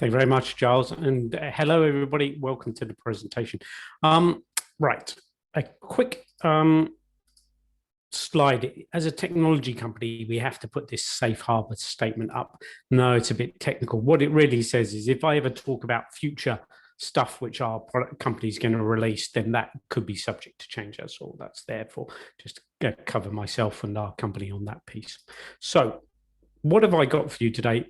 Thank you very much, Giles. And hello, everybody. Welcome to the presentation. Right, a quick slide. As a technology company, we have to put this safe harbor statement up. No, it's a bit technical. What it really says is if I ever talk about future stuff which our product company is going to release, then that could be subject to change. That's all that's there for, just to cover myself and our company on that piece. So what have I got for you today?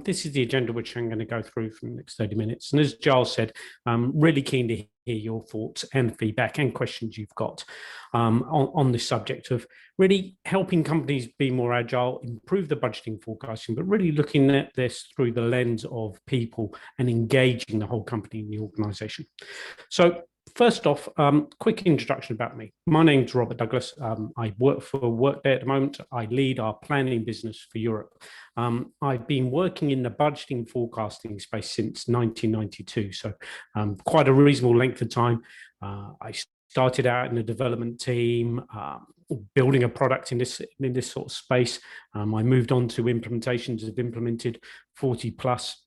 This is the agenda which I'm going to go through for the next 30 minutes. And as Giles said, I'm really keen to hear your thoughts and feedback and questions you've got on this subject of really helping companies be more agile, improve the budgeting forecasting, but really looking at this through the lens of people and engaging the whole company in the organization. So first off, quick introduction about me. My name's Robert Douglas. I work for Workday at the moment. I lead our planning business for Europe. I've been working in the budgeting forecasting space since 1992, so quite a reasonable length of time. I started out in the development team, building a product in this sort of space. I moved on to implementations. Have implemented 40 plus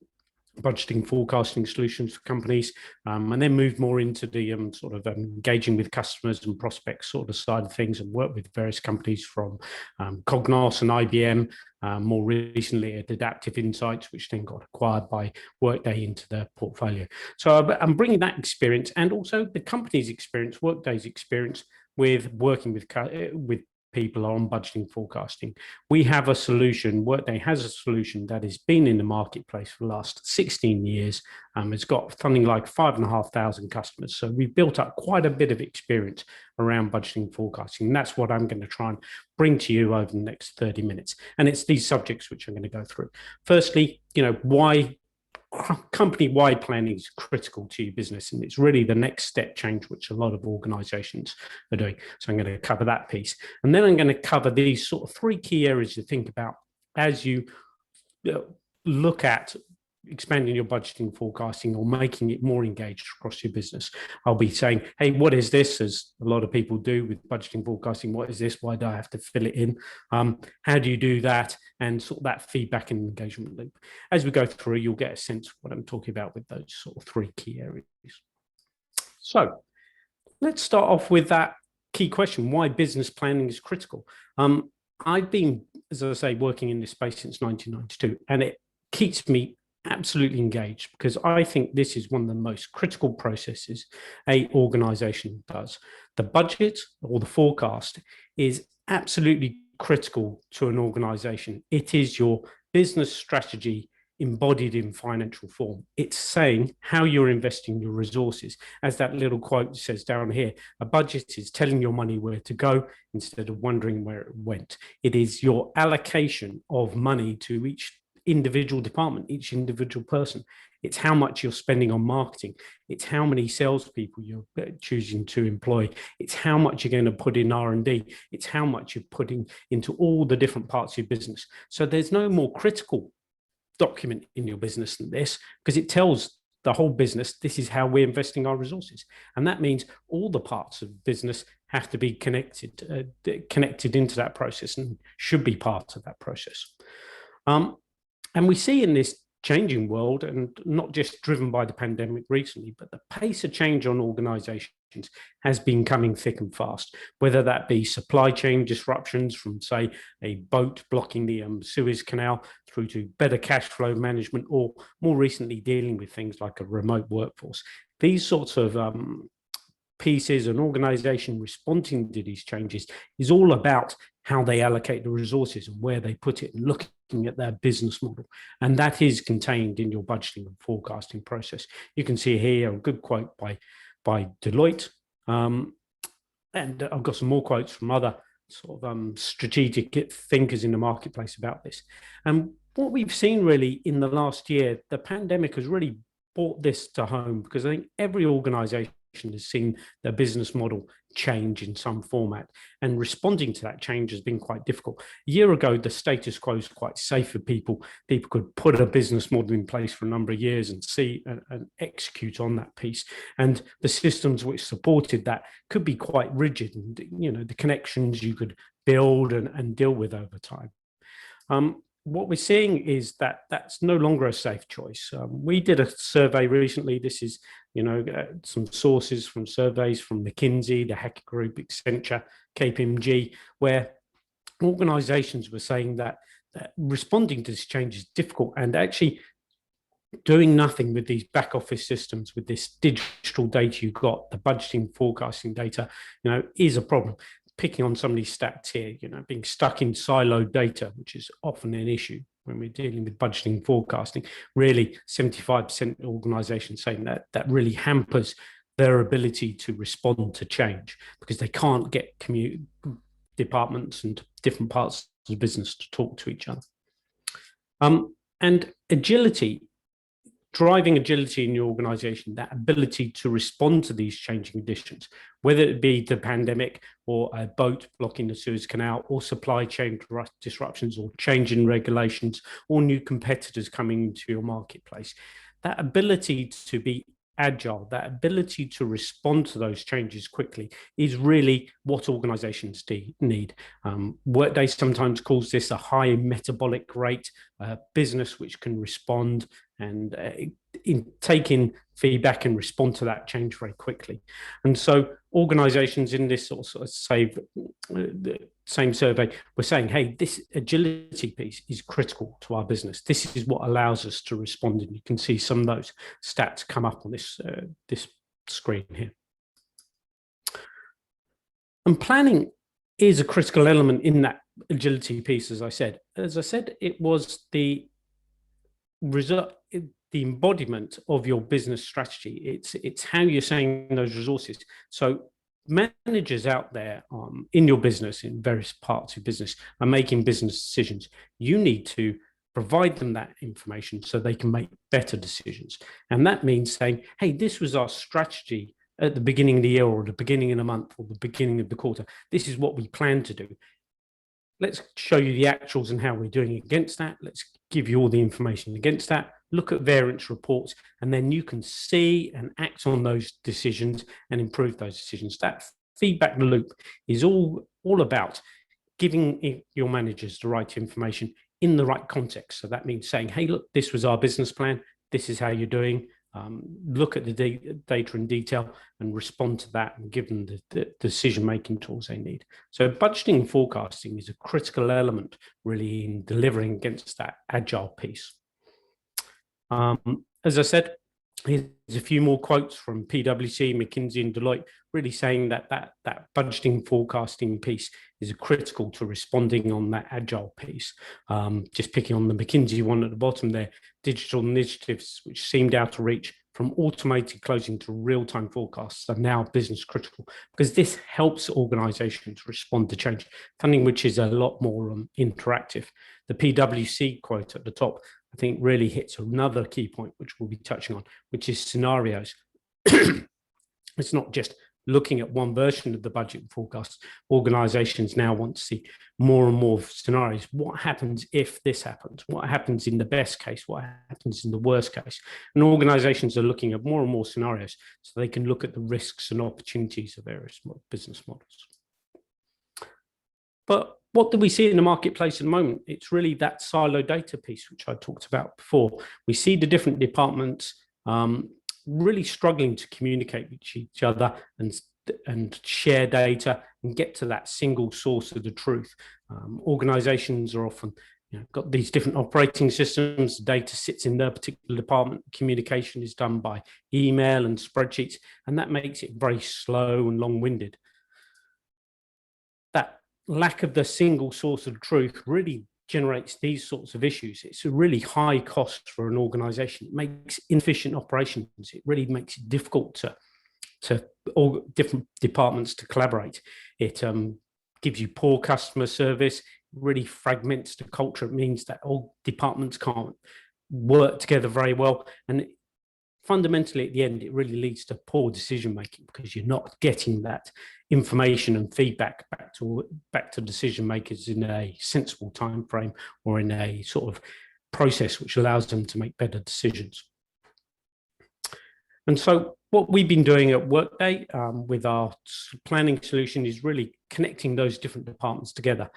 budgeting forecasting solutions for companies, and then moved more into the sort of engaging with customers and prospects sort of side of things, and worked with various companies from Cognos and IBM, more recently at Adaptive Insights, which then got acquired by Workday into their portfolio. So I'm bringing that experience and also the company's experience, Workday's experience with working with people on budgeting forecasting. We have a solution, Workday has a solution that has been in the marketplace for the last 16 years. It's got something like 5,500 customers. So we've built up quite a bit of experience around budgeting forecasting. And that's what I'm going to try and bring to you over the next 30 minutes. And it's these subjects which I'm going to go through. Firstly, why company-wide planning is critical to your business, and it's really the next step change which a lot of organizations are doing. So I'm going to cover that piece, and then I'm going to cover these sort of three key areas to think about as you look at expanding your budgeting forecasting or making it more engaged across your business. I'll be saying, hey, what is this? As a lot of people do with budgeting forecasting, what is this? Why do I have to fill it in? How do you do that? And sort of that feedback and engagement loop. As we go through, you'll get a sense of what I'm talking about with those sort of three key areas. So let's start off with that key question, why business planning is critical. I've been, as I say, working in this space since 1992, and it keeps me absolutely engaged because I think this is one of the most critical processes an organization does. The budget or the forecast is absolutely critical to an organization. It is your business strategy embodied in financial form. It's saying how you're investing your resources. As that little quote says down here, a budget is telling your money where to go instead of wondering where it went. It is your allocation of money to each individual department, each individual person. It's how much you're spending on marketing. It's how many salespeople you're choosing to employ. It's how much you're going to put in R&D. It's how much you're putting into all the different parts of your business. So there's no more critical document in your business than this, because it tells the whole business, this is how we're investing our resources. And that means all the parts of business have to be connected into that process and should be part of that process. And we see in this changing world, and not just driven by the pandemic recently, but the pace of change on organizations has been coming thick and fast, whether that be supply chain disruptions from, say, a boat blocking the Suez Canal through to better cash flow management, or more recently dealing with things like a remote workforce. These sorts of pieces, an organization responding to these changes is all about how they allocate the resources and where they put it, and looking at their business model. And that is contained in your budgeting and forecasting process. You can see here a good quote by Deloitte. And I've got some more quotes from other sort of strategic thinkers in the marketplace about this. And what we've seen really in the last year, the pandemic has really brought this to home, because I think every organization has seen their business model change in some format, and responding to that change has been quite difficult. A year ago, the status quo was quite safe for people. People could put a business model in place for a number of years and see and execute on that piece. And the systems which supported that could be quite rigid, and the connections you could build and deal with over time. what we're seeing is that that's no longer a safe choice. We did a survey recently. This is, some sources from surveys from McKinsey, the Hacker Group, Accenture, KPMG, where organizations were saying that responding to this change is difficult, and actually doing nothing with these back office systems, with this digital data you've got, the budgeting, forecasting data, is a problem. Picking on some of these stats here, being stuck in siloed data, which is often an issue when we're dealing with budgeting and forecasting. Really, 75% of organizations saying that really hampers their ability to respond to change, because they can't get departments and different parts of the business to talk to each other. And agility, driving agility in your organization, that ability to respond to these changing conditions, whether it be the pandemic or a boat blocking the Suez Canal, or supply chain disruptions, or change in regulations, or new competitors coming into your marketplace. That ability to be agile, that ability to respond to those changes quickly, is really what organizations need. Workday sometimes calls this a high metabolic rate business, which can respond and take in feedback and respond to that change very quickly. And so organizations in this same survey were saying, hey, this agility piece is critical to our business. This is what allows us to respond. And you can see some of those stats come up on this screen here. And planning is a critical element in that agility piece, as I said. As I said, it was the embodiment of your business strategy. It's how you're saying those resources. So managers out there in your business, in various parts of business, are making business decisions. You need to provide them that information so they can make better decisions. And that means saying, hey, this was our strategy at the beginning of the year, or the beginning of the month, or the beginning of the quarter. This is what we plan to do. Let's show you the actuals and how we're doing against that. Let's give you all the information against that. Look at variance reports, and then you can see and act on those decisions and improve those decisions. That feedback loop is all about giving your managers the right information in the right context. So that means saying, hey, look, this was our business plan. This is how you're doing. Look at the data in detail and respond to that, and give them the decision-making tools they need. So budgeting and forecasting is a critical element really in delivering against that agile piece. As I said, here's a few more quotes from PwC, McKinsey, and Deloitte, really saying that budgeting forecasting piece is critical to responding on that agile piece. Just picking on the McKinsey one at the bottom there, digital initiatives which seemed out of reach, from automated closing to real-time forecasts, are now business critical, because this helps organizations respond to change, something which is a lot more interactive. The PwC quote at the top, I think, really hits another key point, which we'll be touching on, which is scenarios. It's not just looking at one version of the budget forecast. Organizations now want to see more and more scenarios. What happens if this happens? What happens in the best case? What happens in the worst case? And organizations are looking at more and more scenarios so they can look at the risks and opportunities of various business models. But what do we see in the marketplace at the moment? It's really that silo data piece, which I talked about before. We see the different departments really struggling to communicate with each other and share data and get to that single source of the truth. Organizations are often got these different operating systems. Data sits in their particular department. Communication is done by email and spreadsheets, and that makes it very slow and long-winded. That lack of the single source of truth really generates these sorts of issues. It's a really high cost for an organization. It makes inefficient operations. It really makes it difficult to all different departments to collaborate. It gives you poor customer service, really fragments the culture. It means that all departments can't work together very well. And fundamentally, at the end, it really leads to poor decision making, because you're not getting that information and feedback back to decision makers in a sensible time frame, or in a sort of process which allows them to make better decisions. And so what we've been doing at Workday with our planning solution is really connecting those different departments together.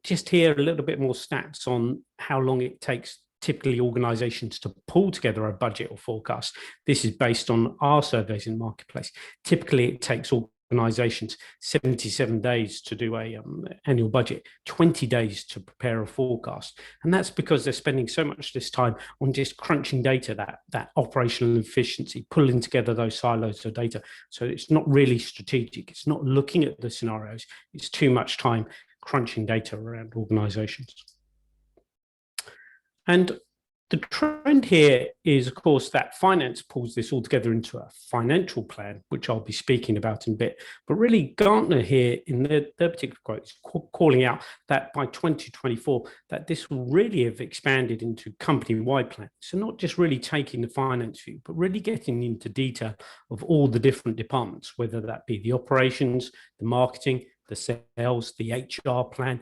Just here a little bit more stats on how long it takes typically organizations to pull together a budget or forecast. This is based on our surveys in the marketplace. Typically, it takes organizations 77 days to do a annual budget, 20 days to prepare a forecast. And that's because they're spending so much this time on just crunching data, that operational efficiency, pulling together those silos of data. So it's not really strategic. It's not looking at the scenarios. It's too much time crunching data around organizations. And the trend here is, of course, that finance pulls this all together into a financial plan, which I'll be speaking about in a bit. But really, Gartner here in their particular quote is calling out that by 2024, that this will really have expanded into company-wide plans. So not just really taking the finance view, but really getting into detail of all the different departments, whether that be the operations, the marketing, the sales, the HR plan.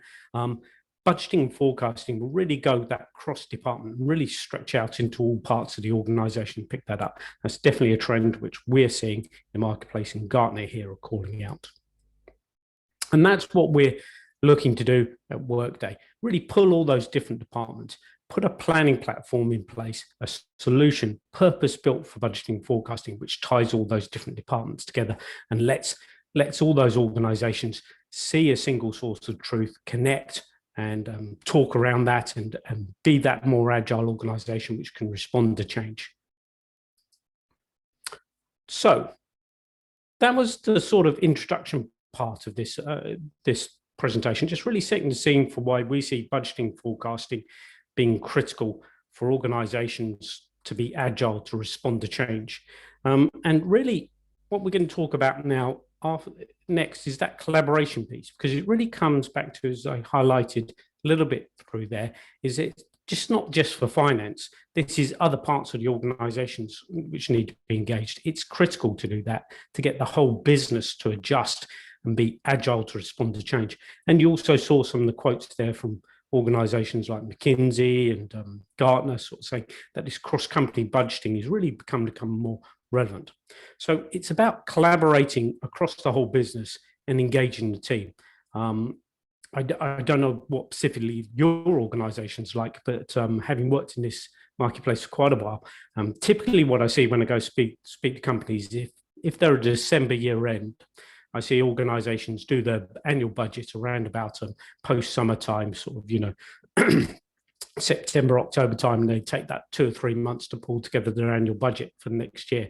Budgeting and forecasting will really go that cross-department and really stretch out into all parts of the organization, pick that up. That's definitely a trend which we're seeing in the marketplace, and Gartner here are calling out. And that's what we're looking to do at Workday, really pull all those different departments, put a planning platform in place, a solution purpose-built for budgeting and forecasting, which ties all those different departments together and lets all those organizations see a single source of truth, connect, and talk around that and be that more agile organization which can respond to change. So that was the sort of introduction part of this, this presentation, just really setting the scene for why we see budgeting forecasting being critical for organizations to be agile, to respond to change. And really what we're going to talk about now next is that collaboration piece, because it really comes back to, as I highlighted a little bit through there, is it just not just for finance. This is other parts of the organizations which need to be engaged. It's critical to do that, to get the whole business to adjust and be agile to respond to change. And you also saw some of the quotes there from organizations like McKinsey and Gartner sort of saying that this cross-company budgeting is really become more relevant. So it's about collaborating across the whole business and engaging the team. I don't know what specifically your organization's like, but having worked in this marketplace for quite a while, typically what I see when I go speak to companies, if they're a December year end, I see organizations do their annual budget around about post-summertime, sort of, September, October time, and they take that 2 or 3 months to pull together their annual budget for the next year.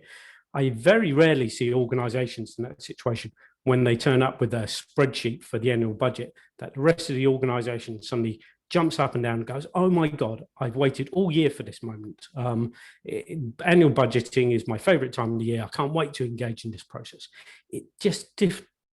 I very rarely see organizations in that situation when they turn up with a spreadsheet for the annual budget, that the rest of the organization suddenly jumps up and down and goes, oh my God, I've waited all year for this moment. Annual budgeting is my favorite time of the year. I can't wait to engage in this process. It just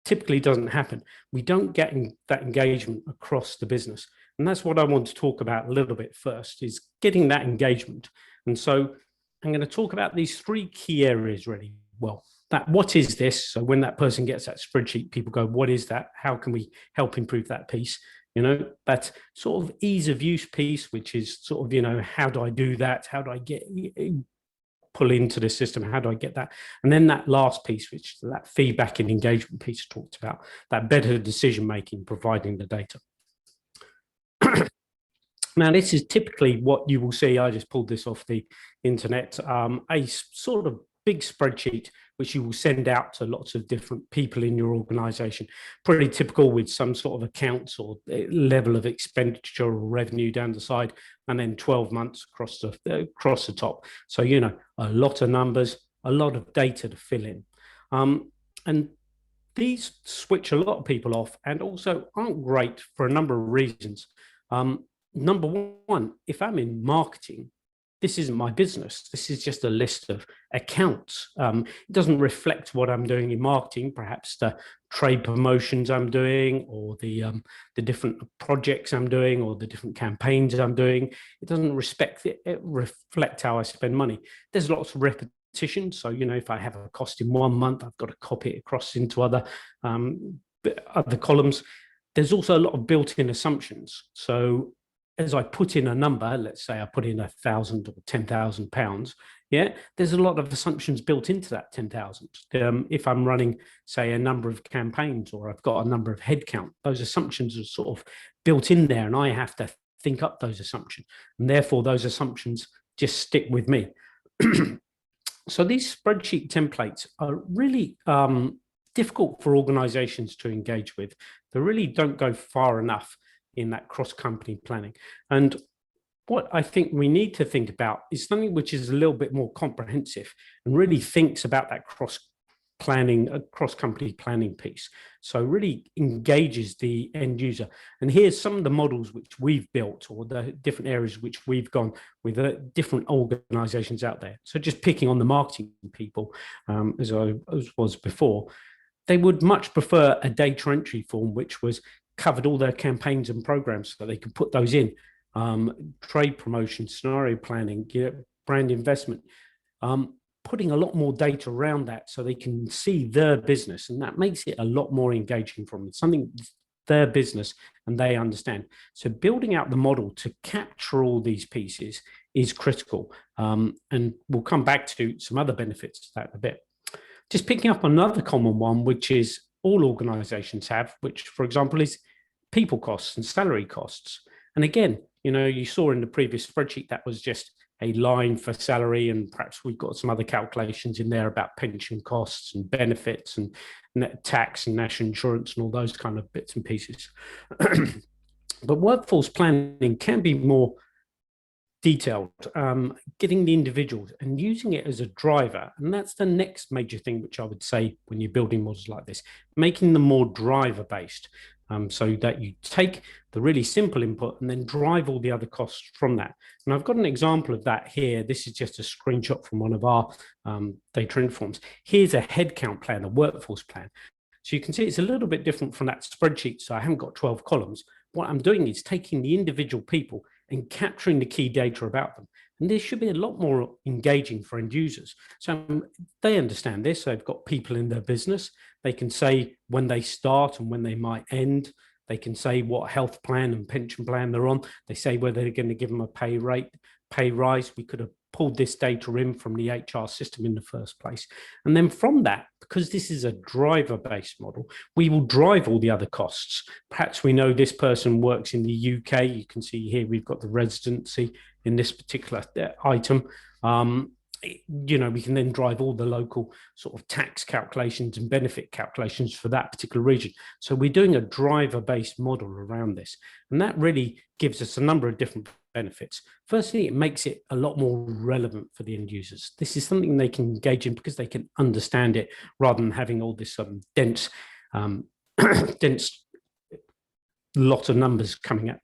typically doesn't happen. We don't get that engagement across the business. And that's what I want to talk about a little bit first, is getting that engagement. And so I'm going to talk about these 3 key areas really. Well, that what is this? So when that person gets that spreadsheet, people go, what is that? How can we help improve that piece? That sort of ease of use piece, which is sort of, how do I do that? How do I pull into the system? How do I get that? And then that last piece, which is that feedback and engagement piece talked about, that better decision-making, providing the data. Now, this is typically what you will see. I just pulled this off the internet, a sort of big spreadsheet which you will send out to lots of different people in your organization, pretty typical, with some sort of accounts or level of expenditure or revenue down the side, and then 12 months across the top. So, a lot of numbers, a lot of data to fill in. And these switch a lot of people off and also aren't great for a number of reasons. Number one, if I'm in marketing, this isn't my business. This is just a list of accounts. It doesn't reflect what I'm doing in marketing, perhaps the trade promotions I'm doing, or the different projects I'm doing, or the different campaigns I'm doing. It doesn't reflect how I spend money. There's lots of repetition. So, if I have a cost in one month, I've got to copy it across into other columns. There's also a lot of built-in assumptions. So as I put in a number, let's say I put in £1,000 or £10,000, yeah, there's a lot of assumptions built into that 10,000. If I'm running, say, a number of campaigns, or I've got a number of headcount, those assumptions are sort of built in there, and I have to think up those assumptions. And therefore, those assumptions just stick with me. So these spreadsheet templates are really difficult for organizations to engage with. They really don't go far enough in that cross-company planning. And what I think we need to think about is something which is a little bit more comprehensive and really thinks about that cross-company planning piece. So really engages the end user. And here's some of the models which we've built, or the different areas which we've gone with different organizations out there. So just picking on the marketing people, as I was before, they would much prefer a data entry form which was covered all their campaigns and programs, so they could put those in. Trade promotion, scenario planning, brand investment, putting a lot more data around that so they can see their business, and that makes it a lot more engaging for them. It's something their business and they understand. So building out the model to capture all these pieces is critical, and we'll come back to some other benefits to that in a bit. Just picking up another common one, which is all organizations have, which, for example, is people costs and salary costs. And again, you saw in the previous spreadsheet that was just a line for salary, and perhaps we've got some other calculations in there about pension costs and benefits and net tax and national insurance and all those kind of bits and pieces. But workforce planning can be more detailed, getting the individuals and using it as a driver. And that's the next major thing which I would say when you're building models like this, making them more driver based, so that you take the really simple input and then drive all the other costs from that. And I've got an example of that here. This is just a screenshot from one of our data informs. Here's a headcount plan, a workforce plan. So you can see it's a little bit different from that spreadsheet. So I haven't got 12 columns. What I'm doing is taking the individual people and capturing the key data about them. And this should be a lot more engaging for end users. So they understand this. They've got people in their business. They can say when they start and when they might end. They can say what health plan and pension plan they're on. They say whether they're going to give them a pay rise. We could have pulled this data in from the HR system in the first place. And then from that, because this is a driver-based model, we will drive all the other costs. Perhaps we know this person works in the UK. You can see here we've got the residency in this particular item. We can then drive all the local sort of tax calculations and benefit calculations for that particular region. So we're doing a driver-based model around this. And that really gives us a number of different benefits. Firstly, it makes it a lot more relevant for the end users. This is something they can engage in because they can understand it, rather than having all this dense lot of numbers coming up.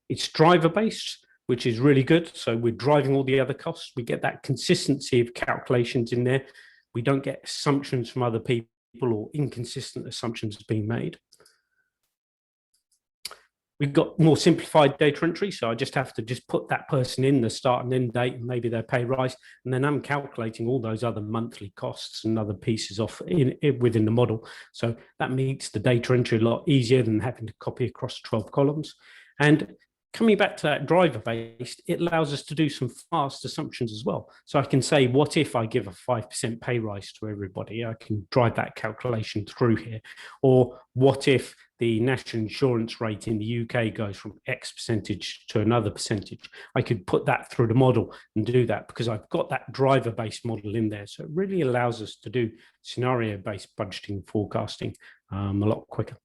It's driver-based, which is really good. So we're driving all the other costs. We get that consistency of calculations in there. We don't get assumptions from other people or inconsistent assumptions being made. We've got more simplified data entry. So I just have to put that person in, the start and end date, and maybe their pay rise. And then I'm calculating all those other monthly costs and other pieces off within the model. So that makes the data entry a lot easier than having to copy across 12 columns. And coming back to that driver-based, it allows us to do some fast assumptions as well. So I can say, what if I give a 5% pay rise to everybody? I can drive that calculation through here. Or what if the national insurance rate in the UK goes from X percentage to another percentage? I could put that through the model and do that because I've got that driver-based model in there. So it really allows us to do scenario-based budgeting and forecasting a lot quicker.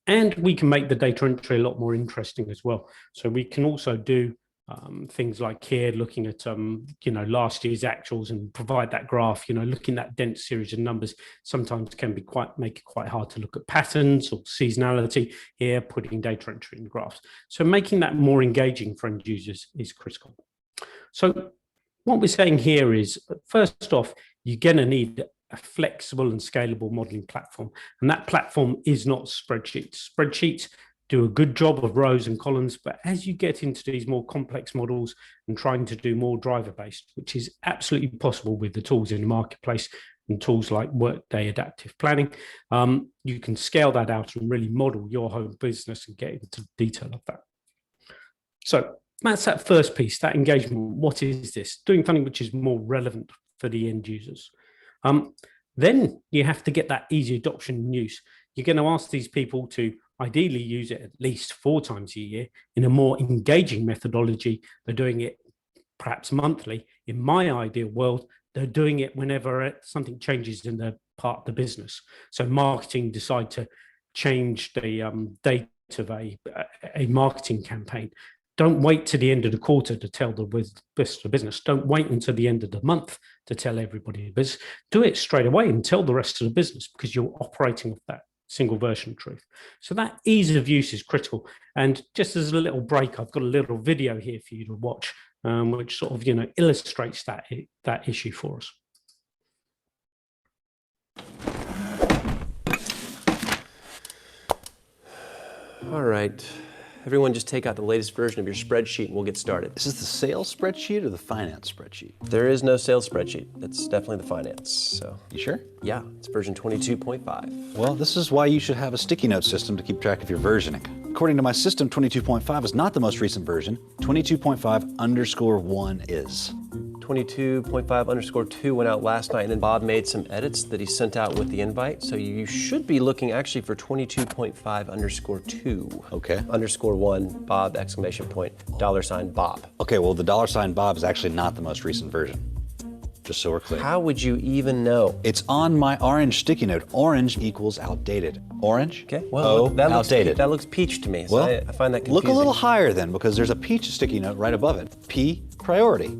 And we can make the data entry a lot more interesting as well. So we can also do things like here, looking at last year's actuals and provide that graph. Looking at that dense series of numbers sometimes can be make it quite hard to look at patterns or seasonality. Here, putting data entry in graphs. So making that more engaging for end users is critical. So what we're saying here is, first off, you're going to need a flexible and scalable modeling platform. And that platform is not spreadsheets. Spreadsheets do a good job of rows and columns, but as you get into these more complex models and trying to do more driver-based, which is absolutely possible with the tools in the marketplace, and tools like Workday Adaptive Planning, you can scale that out and really model your whole business and get into the detail of that. So that's that first piece, that engagement. What is this? Doing something which is more relevant for the end users. Then you have to get that easy adoption and use. You're going to ask these people to ideally use it at least 4 times a year in a more engaging methodology. They're doing it perhaps monthly. In my ideal world, they're doing it whenever something changes in the part of the business. So marketing decide to change the date of a marketing campaign. Don't wait to the end of the quarter to tell the rest of the business. Don't wait until the end of the month to tell everybody in the business. Do it straight away and tell the rest of the business, because you're operating with that single version of truth. So that ease of use is critical. And just as a little break, I've got a little video here for you to watch, which sort of illustrates that issue for us. All right. Everyone just take out the latest version of your spreadsheet and we'll get started. Is this the sales spreadsheet or the finance spreadsheet? There is no sales spreadsheet. It's definitely the finance, so. You sure? Yeah, it's version 22.5. Well, this is why you should have a sticky note system to keep track of your versioning. According to my system, 22.5 is not the most recent version. 22.5_1 is. 22.5_2 went out last night, and then Bob made some edits that he sent out with the invite. So you should be looking actually for 22.5_2. Okay. _1, Bob, ! $Bob. Okay, well, the $Bob is actually not the most recent version. Just so we're clear. How would you even know? It's on my orange sticky note. Orange equals outdated. Orange? Okay, well, outdated. That looks peach to me, so well, I find that confusing. Look a little higher then, because there's a peach sticky note right above it. P, priority.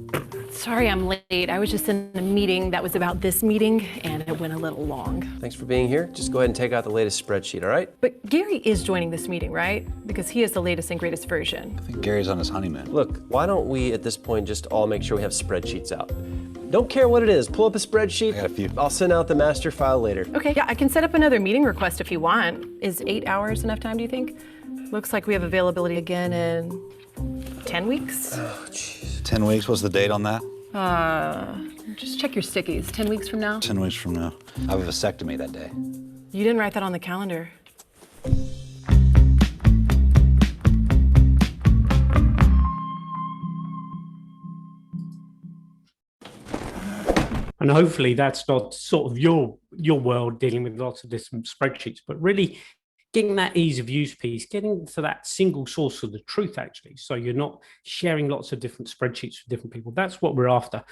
Sorry I'm late. I was just in a meeting that was about this meeting, and it went a little long. Thanks for being here. Just go ahead and take out the latest spreadsheet, all right? But Gary is joining this meeting, right? Because he has the latest and greatest version. I think Gary's on his honeymoon. Look, why don't we at this point just all make sure we have spreadsheets out? Don't care what it is. Pull up a spreadsheet. I got a few. I'll send out the master file later. Okay, yeah, I can set up another meeting request if you want. Is 8 hours enough time, do you think? Looks like we have availability again in 10 weeks. Oh, jeez. 10 weeks, what's the date on that? Just check your stickies. 10 weeks from now? 10 weeks from now. I have a vasectomy that day. You didn't write that on the calendar. And hopefully that's not sort of your world dealing with lots of different spreadsheets, but really getting that ease of use piece, getting to that single source of the truth, actually. So you're not sharing lots of different spreadsheets with different people. That's what we're after.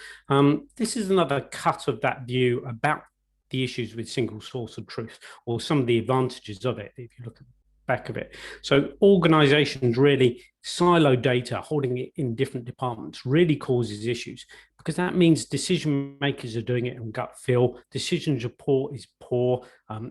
This is another cut of that view about the issues with single source of truth, or some of the advantages of it, if you look at the back of it. So organizations really silo data, holding it in different departments, really causes issues, because that means decision makers are doing it on gut feel. Decision support is poor.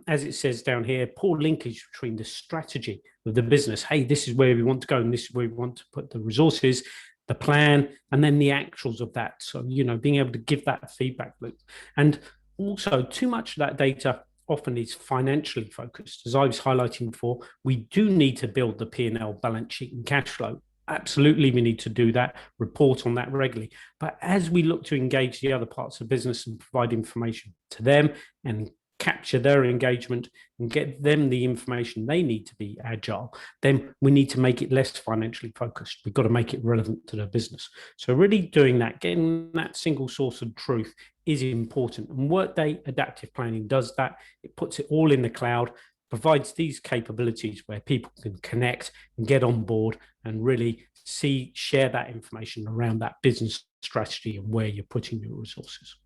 As it says down here, poor linkage between the strategy of the business. Hey, this is where we want to go, and this is where we want to put the resources, the plan, and then the actuals of that. So, being able to give that feedback loop. And also, too much of that data often is financially focused. As I was highlighting before, we do need to build the P&L, balance sheet, and cash flow. Absolutely, we need to do that, report on that regularly. But as we look to engage the other parts of business and provide information to them and capture their engagement and get them the information they need to be agile, then we need to make it less financially focused. We've got to make it relevant to their business. So really doing that, getting that single source of truth is important. And Workday Adaptive Planning does that. It puts it all in the cloud, provides these capabilities where people can connect and get on board and really share that information around that business strategy and where you're putting your resources.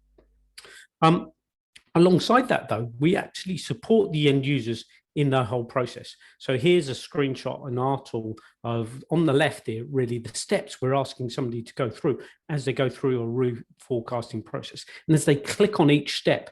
Alongside that, though, we actually support the end users in the whole process. So here's a screenshot in our tool of, on the left here, really the steps we're asking somebody to go through as they go through a route forecasting process. And as they click on each step,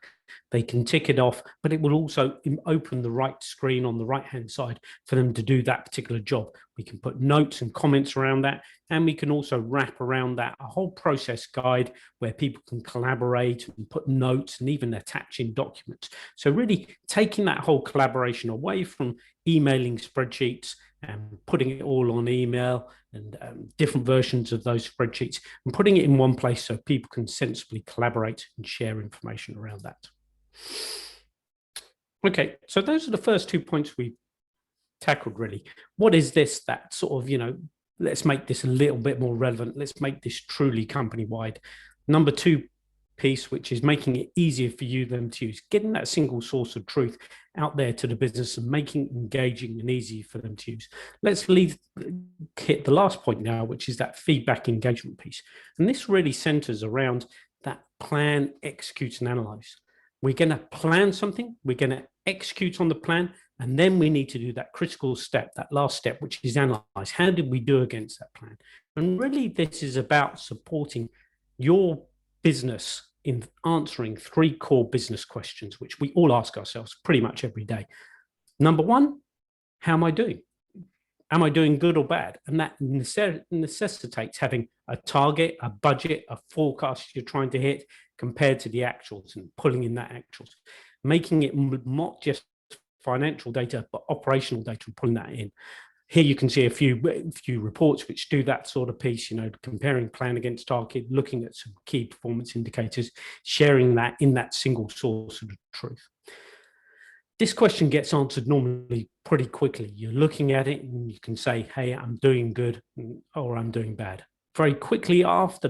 they can tick it off, but it will also open the right screen on the right-hand side for them to do that particular job. We can put notes and comments around that, and we can also wrap around that a whole process guide where people can collaborate and put notes and even attach in documents. So really taking that whole collaboration away from emailing spreadsheets and putting it all on email and different versions of those spreadsheets and putting it in one place so people can sensibly collaborate and share information around that. Okay, so those are the first 2 points we tackled, really. What is this that sort of, let's make this a little bit more relevant. Let's make this truly company-wide. Number 2 piece, which is making it easier for you them to use, getting that single source of truth out there to the business and making it engaging and easy for them to use. Let's hit the last point now, which is that feedback engagement piece. And this really centers around that plan, execute, and analyze. We're going to plan something, we're going to execute on the plan, and then we need to do that critical step, that last step, which is analyze. How did we do against that plan? And really, this is about supporting your business in answering 3 core business questions, which we all ask ourselves pretty much every day. Number 1, how am I doing? Am I doing good or bad? And that necessitates having a target, a budget, a forecast you're trying to hit compared to the actuals and pulling in that actuals, making it not just financial data, but operational data and pulling that in. Here you can see a few reports which do that sort of piece, comparing plan against target, looking at some key performance indicators, sharing that in that single source of truth. This question gets answered normally pretty quickly. You're looking at it and you can say, hey, I'm doing good or I'm doing bad. Very quickly after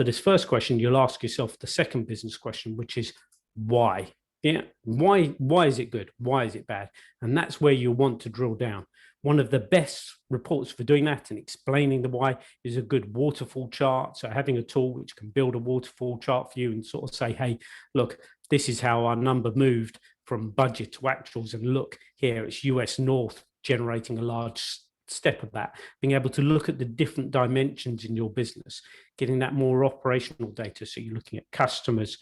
this first question, you'll ask yourself the second business question, which is why? Yeah, why is it good? Why is it bad? And that's where you want to drill down. One of the best reports for doing that and explaining the why is a good waterfall chart. So having a tool which can build a waterfall chart for you and sort of say, hey, look, this is how our number moved from budget to actuals. And look here, it's US North generating a large step of that, being able to look at the different dimensions in your business, getting that more operational data. So you're looking at customers,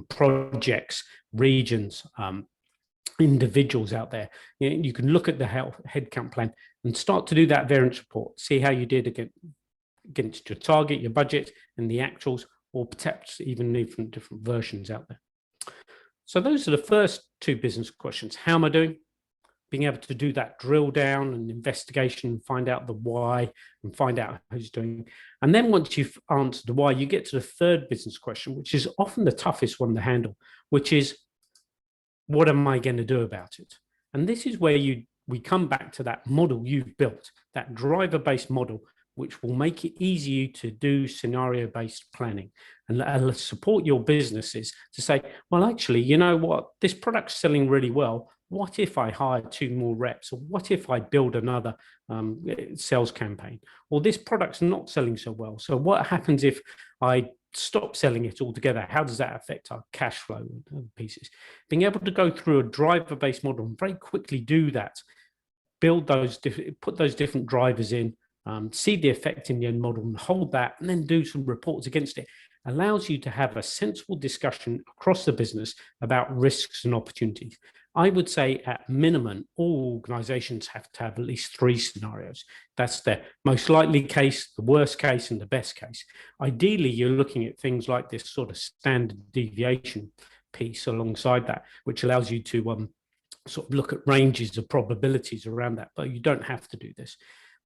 projects, regions, individuals out there. You can look at the headcount plan and start to do that variance report, see how you did against your target, your budget, and the actuals, or perhaps even different versions out there. So those are the first 2 business questions. How am I doing? Being able to do that drill down and investigation and find out the why and find out who's doing. And then once you've answered the why, you get to the third business question, which is often the toughest one to handle, which is, what am I going to do about it? And this is where we come back to that model you've built, that driver-based model, which will make it easier to do scenario-based planning and support your businesses to say, well, actually, you know what, this product's selling really well. What if I hire 2 more reps? Or what if I build another sales campaign? Or this product's not selling so well. So what happens if I stop selling it altogether? How does that affect our cash flow and other pieces? Being able to go through a driver-based model and very quickly do that, put those different drivers in, see the effect in the end model and hold that, and then do some reports against it, allows you to have a sensible discussion across the business about risks and opportunities. I would say at minimum, all organizations have to have at least 3 scenarios. That's the most likely case, the worst case, and the best case. Ideally, you're looking at things like this sort of standard deviation piece alongside that, which allows you to sort of look at ranges of probabilities around that, but you don't have to do this.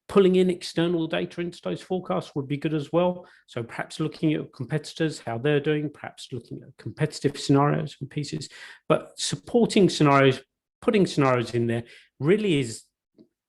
Pulling in external data into those forecasts would be good as well. So perhaps looking at competitors, how they're doing, perhaps looking at competitive scenarios and pieces, but supporting scenarios, putting scenarios in there really is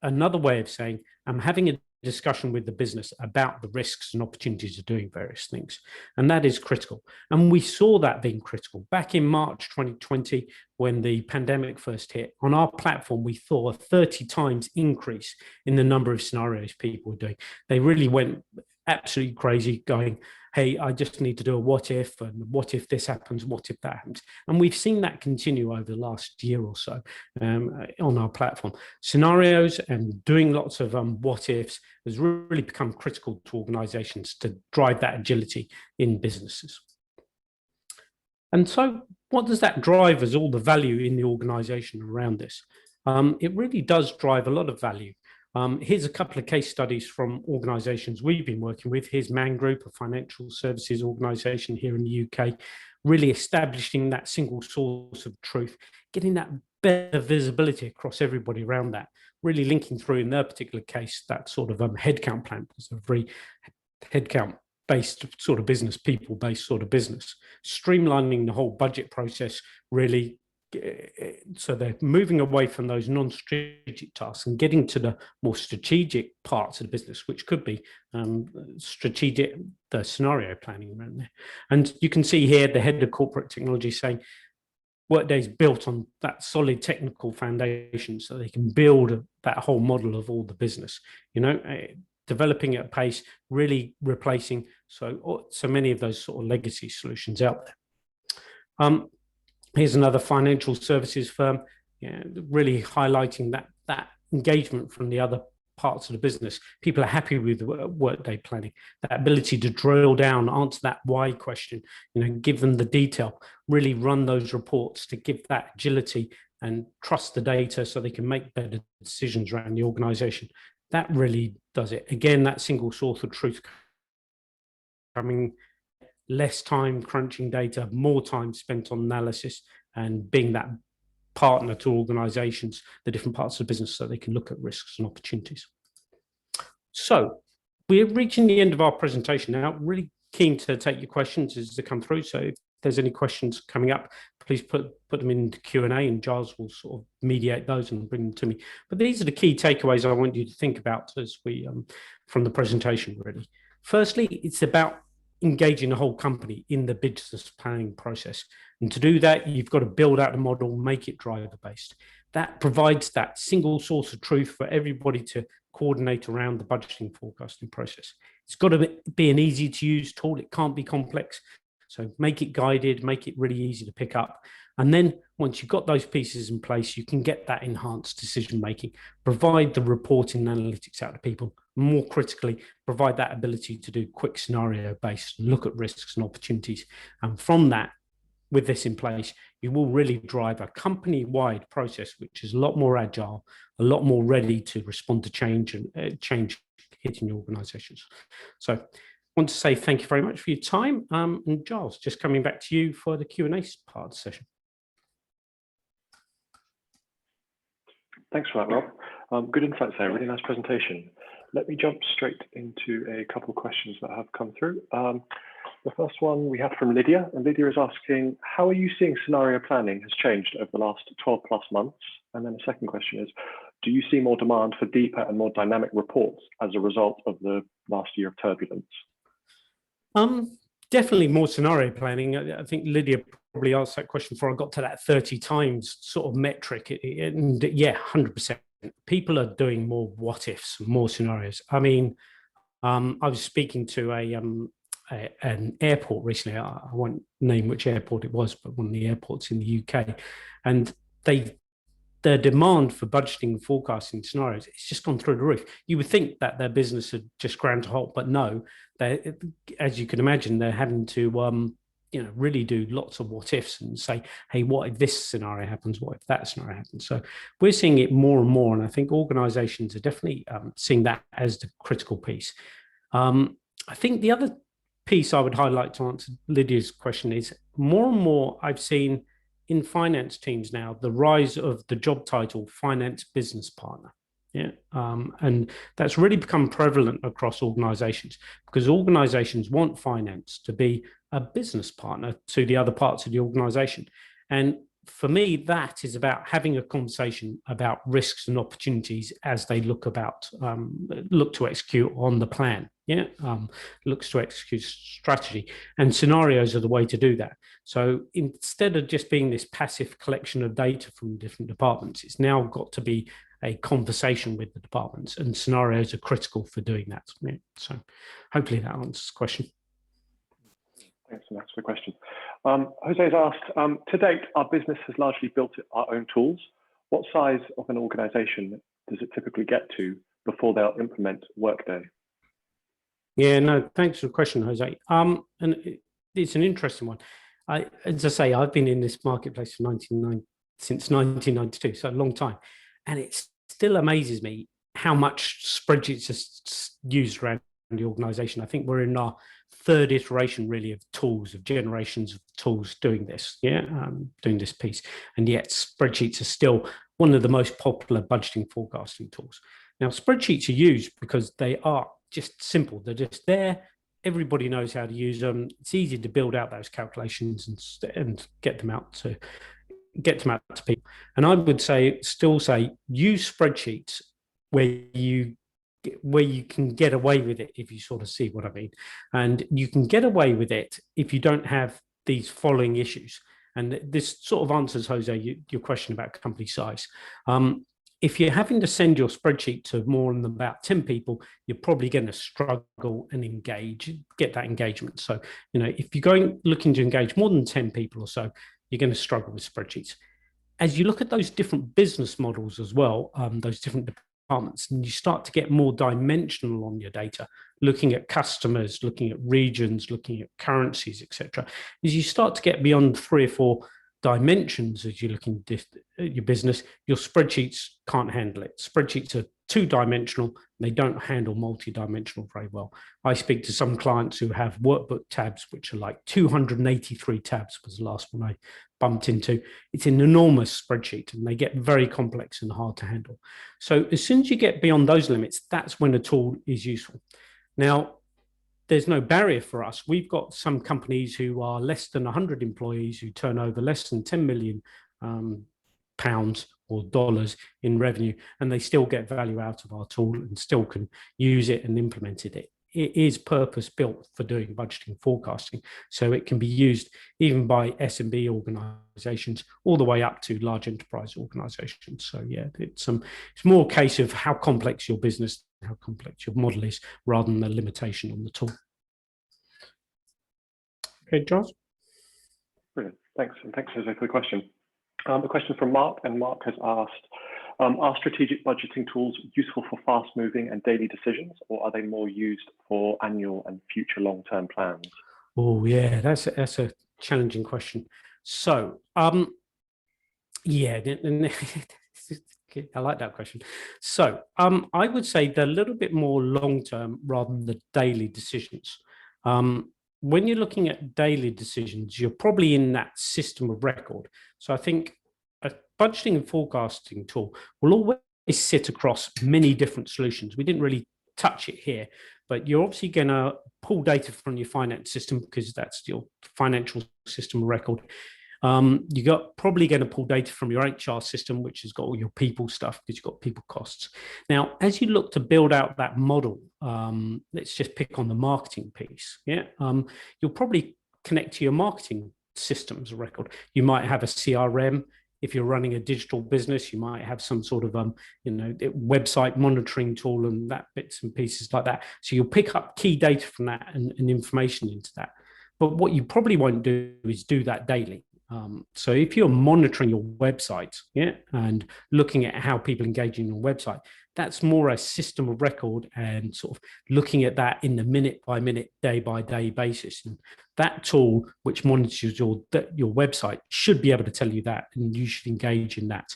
another way of saying, I'm having a discussion with the business about the risks and opportunities of doing various things. And that is critical. And we saw that being critical. Back in March 2020, when the pandemic first hit, on our platform, we saw a 30 times increase in the number of scenarios people were doing. They really went absolutely crazy going, hey, I just need to do a what if, and what if this happens, what if that happens? And we've seen that continue over the last year or so on our platform. Scenarios and doing lots of what ifs has really become critical to organizations to drive that agility in businesses. And so what does that drive as all the value in the organization around this? It really does drive a lot of value. Here's a couple of case studies from organizations we've been working with. Here's Man Group, a financial services organization here in the UK, really establishing that single source of truth, getting that better visibility across everybody around that, really linking through in their particular case, that sort of headcount plan, because a very headcount based sort of business, people based sort of business, streamlining the whole budget process really. So they're moving away from those non-strategic tasks and getting to the more strategic parts of the business, which could be strategic, the scenario planning around there. And you can see here the head of corporate technology saying Workday's built on that solid technical foundation, so they can build that whole model of all the business, developing at a pace, really replacing so many of those sort of legacy solutions out there. Here's another financial services firm, really highlighting that engagement from the other parts of the business. People are happy with Workday planning, that ability to drill down, answer that why question, give them the detail, really run those reports to give that agility and trust the data so they can make better decisions around the organization. That really does it. Again, that single source of truth coming, less time crunching data, more time spent on analysis and being that partner to organizations, the different parts of the business, so they can look at risks and opportunities. So we're reaching the end of our presentation now. Really keen to take your questions as they come through. So if there's any questions coming up, please put them in the Q&A and Giles will sort of mediate those and bring them to me. But these are the key takeaways I want you to think about as we from the presentation really. Firstly, it's about engaging the whole company in the business planning process. And to do that, you've got to build out the model, make it driver-based. That provides that single source of truth for everybody to coordinate around the budgeting forecasting process. It's got to be an easy to use tool. It can't be complex. So make it guided, make it really easy to pick up. And then once you've got those pieces in place, you can get that enhanced decision making, provide the reporting and analytics out to people. More critically, provide that ability to do quick scenario based, look at risks and opportunities. And from that, with this in place, you will really drive a company-wide process, which is a lot more agile, a lot more ready to respond to change and change hitting your organizations. So I want to say thank you very much for your time. And Giles, just coming back to you for the Q&A part of the session. Thanks for that, Rob. Good insights there, really nice presentation. Let me jump straight into a couple of questions that have come through. The first one we have from Lydia, and Lydia is asking, how are you seeing scenario planning has changed over the last 12 plus months? And then the second question is, do you see more demand for deeper and more dynamic reports as a result of the last year of turbulence? Definitely more scenario planning. I think Lydia probably asked that question before I got to that 30 times sort of metric. And yeah, 100%. People are doing more what ifs, more scenarios. I mean, I was speaking to an airport recently. I won't name which airport it was, but one of the airports in the UK, and their demand for budgeting and forecasting scenarios, it's just gone through the roof. You would think that their business had just ground to halt, but no, as you can imagine, they're having to really do lots of what ifs and say, hey, what if this scenario happens? What if that scenario happens? So we're seeing it more and more, and I think organizations are definitely seeing that as the critical piece. I think the other piece I would highlight to answer Lydia's question is more and more I've seen in finance teams now the rise of the job title finance business partner. Yeah, and that's really become prevalent across organizations because organizations want finance to be a business partner to the other parts of the organization. And for me, that is about having a conversation about risks and opportunities as they look to execute on the plan. Yeah, looks to execute strategy, and scenarios are the way to do that. So instead of just being this passive collection of data from different departments, it's now got to be a conversation with the departments, and scenarios are critical for doing that. Yeah. So hopefully that answers the question. Thanks so much for the question. Jose's asked, to date, our business has largely built our own tools. What size of an organization does it typically get to before they'll implement Workday? Yeah, no, thanks for the question, Jose. And it's an interesting one. As I say, I've been in this marketplace since 1992, so a long time. And it still amazes me how much spreadsheets are used around the organization. I think we're in our third iteration really of tools, of generations of tools doing this, doing this piece. And yet spreadsheets are still one of the most popular budgeting forecasting tools. Now, spreadsheets are used because they are just simple. They're just there. everybody knows how to use them. It's easy to build out those calculations and get them out to people. And I would still say use spreadsheets where you can get away with it, if you sort of see what I mean. And you can get away with it if you don't have these following issues. And this sort of answers, Jose, your question about company size. If you're having to send your spreadsheet to more than about 10 people, you're probably going to struggle and get that engagement. So, if you're looking to engage more than 10 people or so, you're going to struggle with spreadsheets. As you look at those different business models as well, those different departments, and you start to get more dimensional on your data, looking at customers, looking at regions, looking at currencies, etc. As you start to get beyond 3 or 4 dimensions as you're looking at your business, your spreadsheets can't handle it. Spreadsheets are 2-dimensional. They don't handle multi-dimensional very well. I speak to some clients who have workbook tabs, which are like 283 tabs was the last one I bumped into. It's an enormous spreadsheet and they get very complex and hard to handle. So as soon as you get beyond those limits, that's when a tool is useful. Now, there's no barrier for us. We've got some companies who are less than 100 employees who turn over less than 10 million pounds or dollars in revenue, and they still get value out of our tool and still can use it and implement it. It is purpose built for doing budgeting forecasting. So it can be used even by SMB organizations all the way up to large enterprise organizations. So yeah, it's more a case of how complex your business, how complex your model is, rather than the limitation on the tool. Okay, Charles. Brilliant. Thanks. And thanks, Jose, for the question. A question from Mark, and Mark has asked, are strategic budgeting tools useful for fast-moving and daily decisions, or are they more used for annual and future long-term plans? Oh, yeah, that's a challenging question. So, yeah, I like that question. So, I would say they're a little bit more long-term rather than the daily decisions. When you're looking at daily decisions, you're probably in that system of record. So I think a budgeting and forecasting tool will always sit across many different solutions. We didn't really touch it here, but you're obviously going to pull data from your finance system because that's your financial system of record. You're probably going to pull data from your HR system, which has got all your people stuff because you've got people costs. Now, as you look to build out that model, let's just pick on the marketing piece. Yeah, you'll probably connect to your marketing systems of record. You might have a CRM. If you're running a digital business, you might have some sort of website monitoring tool and that bits and pieces like that. So you'll pick up key data from that and information into that. But what you probably won't do is do that daily. So if you're monitoring your website, yeah, and looking at how people engage in your website, that's more a system of record and sort of looking at that in the minute by minute, day by day basis. And that tool which monitors your website should be able to tell you that, and you should engage in that.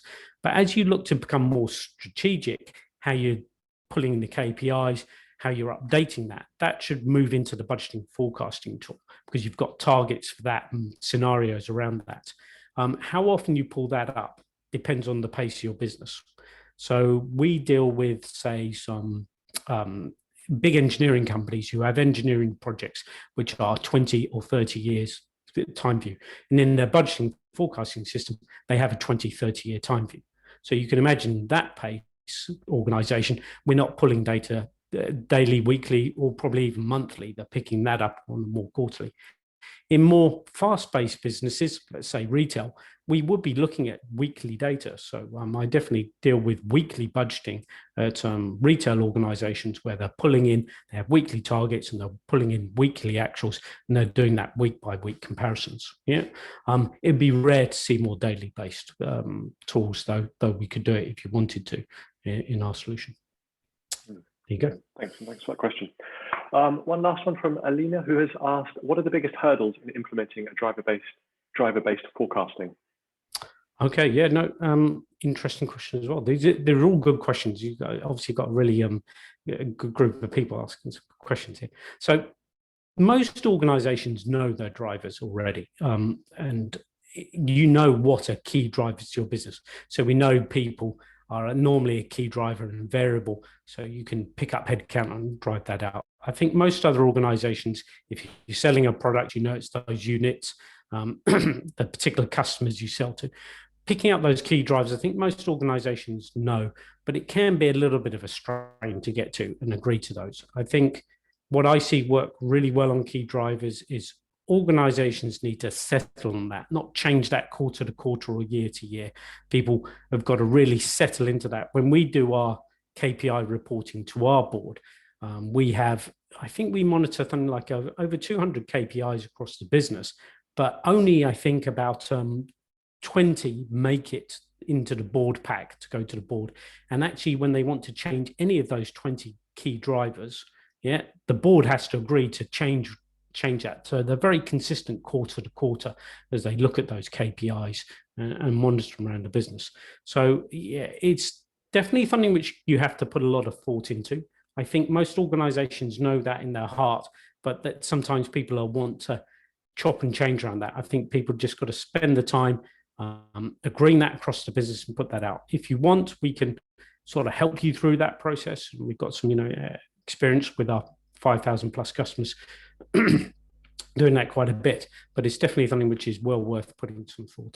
But as you look to become more strategic, how you're pulling in the KPIs, how you're updating that should move into the budgeting forecasting tool because you've got targets for that and scenarios around that. How often you pull that up depends on the pace of your business. So we deal with, say, some big engineering companies who have engineering projects which are 20 or 30 years time view. And in their budgeting forecasting system, they have a 20, 30-year time view. So you can imagine that pace organization, we're not pulling data daily, weekly, or probably even monthly. They're picking that up on more quarterly. In more fast-paced businesses, let's say retail, we would be looking at weekly data. So I definitely deal with weekly budgeting at retail organizations where they're pulling in, they have weekly targets and they're pulling in weekly actuals and they're doing that week by week comparisons. Yeah, it'd be rare to see more daily based tools though we could do it if you wanted to in our solution. There you go. Thanks for that question. One last one from Alina, who has asked, what are the biggest hurdles in implementing a driver-based forecasting? Okay, yeah, no, interesting question as well. They're all good questions. You've obviously got a really good group of people asking some questions here. So most organizations know their drivers already, and you know what are key drivers to your business. So we know people are normally a key driver and variable. So you can pick up headcount and drive that out. I think most other organizations, if you're selling a product, it's those units, the particular customers you sell to. Picking up those key drivers, I think most organizations know, but it can be a little bit of a strain to get to and agree to those. I think what I see work really well on key drivers is organizations need to settle on that, not change that quarter to quarter or year to year. People have got to really settle into that. When we do our KPI reporting to our board, I think we monitor something like over 200 KPIs across the business, but only I think about 20 make it into the board pack to go to the board. And actually, when they want to change any of those 20 key drivers, the board has to agree to change that. So they're very consistent quarter to quarter as they look at those KPIs and monitor them around the business. So it's definitely something which you have to put a lot of thought into. I think most organizations know that in their heart, but that sometimes people want to chop and change around that. I think people just got to spend the time agreeing that across the business and put that out. If you want, we can sort of help you through that process. We've got some, experience with our 5,000 plus customers doing that quite a bit, but it's definitely something which is well worth putting some thought